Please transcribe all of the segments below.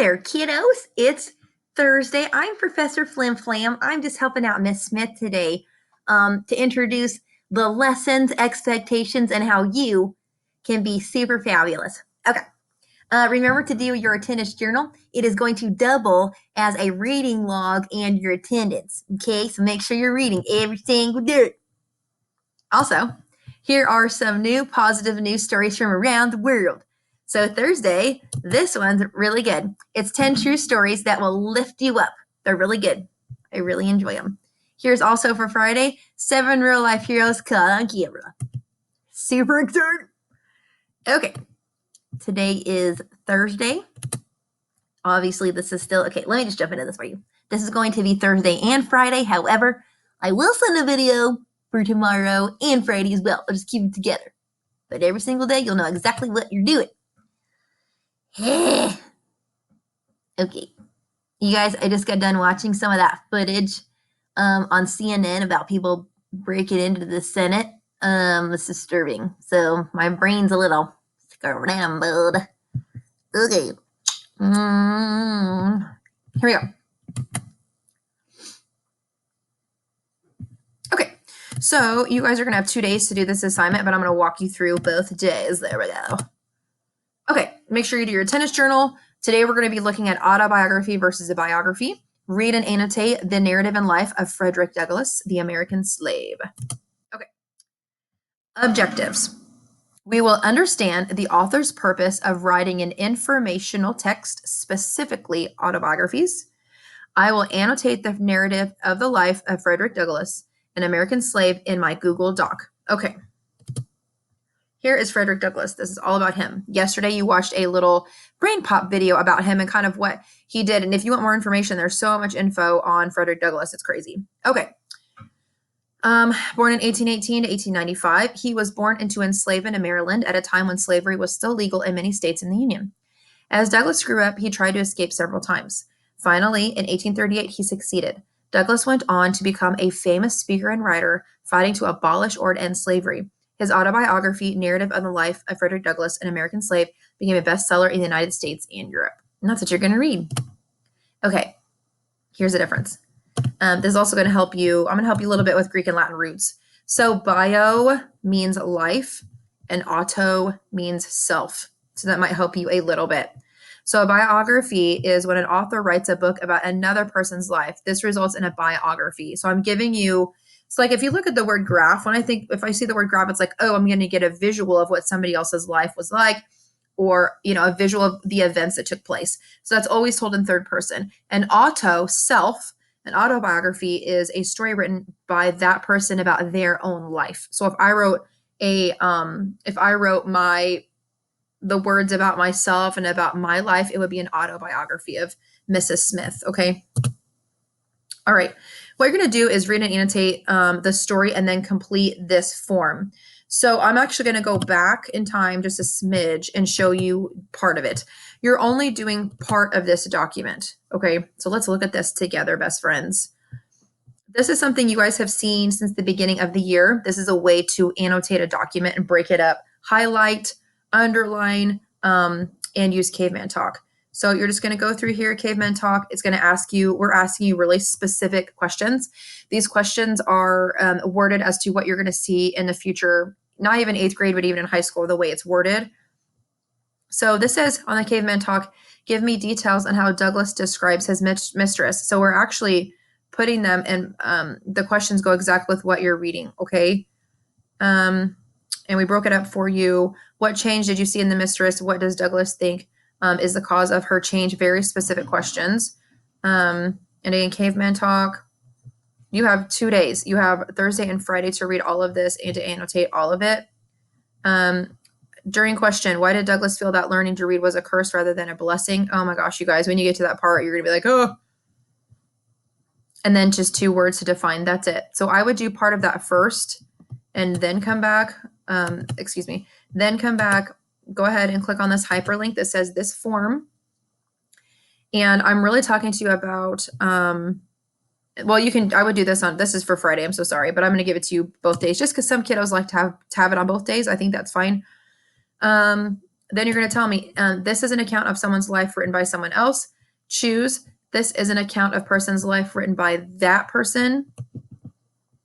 there, kiddos. It's Thursday. I'm Professor Flim Flam. I'm just helping out Miss Smith today to introduce the lessons, expectations, and how you can be super fabulous. Okay. Remember to do your attendance journal. It is going to double as a reading log and your attendance. Okay, so make sure you're reading every single day. Also, here are some new positive news stories from around the world. So Thursday, this one's really good. It's 10 true stories that will lift you up. They're really good. I really enjoy them. Here's also for Friday, 7 real life heroes caught on camera. Super excited. Okay, today is Thursday. Obviously, this is still, okay, let me just jump into this for you. This is going to be Thursday and Friday. However, I will send a video for tomorrow and Friday as well. I'll just keep it together. But every single day, you'll know exactly what you're doing. Okay. You guys, I just got done watching some of that footage on CNN about people breaking into the Senate. It's disturbing. So my brain's a little scrambled. Okay. Here we go. Okay. So you guys are going to have 2 days to do this assignment, but I'm going to walk you through both days. There we go. Okay. Make sure you do your attendance journal. Today we're going to be looking at autobiography versus a biography. Read and annotate the narrative and life of Frederick Douglass, the American slave. Okay. Objectives. We will understand the author's purpose of writing an informational text, specifically autobiographies. I will annotate the narrative of the life of Frederick Douglass, an American slave, in my Google Doc. Okay. Here is Frederick Douglass. This is all about him. Yesterday, you watched a little brain pop video about him and kind of what he did. And if you want more information, there's so much info on Frederick Douglass. It's crazy. Okay. Born in 1818 to 1895, he was born into enslavement in Maryland at a time when slavery was still legal in many states in the Union. As Douglass grew up, he tried to escape several times. Finally, in 1838, he succeeded. Douglass went on to become a famous speaker and writer, fighting to abolish or end slavery. His autobiography, Narrative of the Life of Frederick Douglass, an American Slave, became a bestseller in the United States and Europe. And that's what you're going to read. Okay, here's the difference. This is also going to help you. I'm going to help you a little bit with Greek and Latin roots. So bio means life and auto means self. So that might help you a little bit. So a biography is when an author writes a book about another person's life. This results in a biography. So I'm giving you, it's like if you look at the word graph, if I see the word graph, it's like, oh, I'm going to get a visual of what somebody else's life was like, or, a visual of the events that took place. So that's always told in third person. And auto, self, an autobiography is a story written by that person about their own life. So if I wrote the words about myself and about my life, it would be an autobiography of Mrs. Smith. Okay. All right. What you're going to do is read and annotate the story and then complete this form. So I'm actually going to go back in time just a smidge and show you part of it. You're only doing part of this document. Okay. So let's look at this together, best friends. This is something you guys have seen since the beginning of the year. This is a way to annotate a document and break it up, highlight, underline, and use caveman talk. So you're just going to go through here, caveman talk. It's going to we're asking you really specific questions. These questions are worded as to what you're going to see in the future, not even 8th grade, but even in high school, the way it's worded. So this says on the caveman talk, give me details on how Douglass describes his mistress. So we're actually putting them in, the questions go exactly with what you're reading. Okay. And we broke it up for you. What change did you see in the mistress? What does Douglass think is the cause of her change? Very specific questions. And again, caveman talk. You have 2 days. You have Thursday and Friday to read all of this and to annotate all of it. During question, why did Douglass feel that learning to read was a curse rather than a blessing? Oh my gosh, you guys, when you get to that part, you're going to be like, oh. And then just 2 words to define. That's it. So I would do part of that first and then come back. Then come back, go ahead and click on this hyperlink that says this form. And I'm really talking to you about, I would do this is for Friday. I'm so sorry, but I'm going to give it to you both days just because some kiddos like to have it on both days. I think that's fine. Then you're going to tell me, this is an account of someone's life written by someone else. Choose. This is an account of person's life written by that person.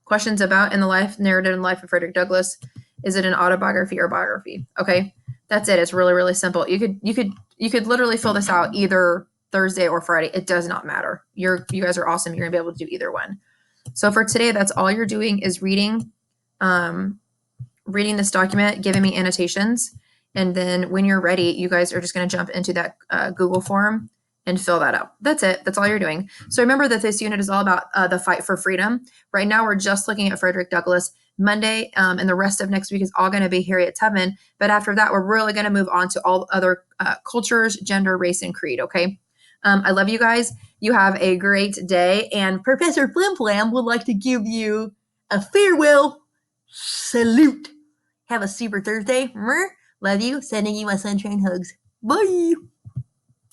Questions about in the life, narrative and life of Frederick Douglass. Is it an autobiography or biography? Okay, that's it. It's really, really simple. You could literally fill this out either Thursday or Friday. It does not matter. You guys are awesome. You're gonna be able to do either one. So for today, that's all you're doing is reading this document, giving me annotations, and then when you're ready, you guys are just going to jump into that Google form and fill that out. That's it. That's all you're doing. So remember that this unit is all about the fight for freedom. Right now, we're just looking at Frederick Douglass. Monday and the rest of next week is all going to be Harriet Tubman. But after that, we're really going to move on to all other cultures, gender, race, and creed. Okay. I love you guys. You have a great day. And Professor Flim Flam would like to give you a farewell salute. Have a super Thursday. Love you. Sending you my sunshine hugs. Bye.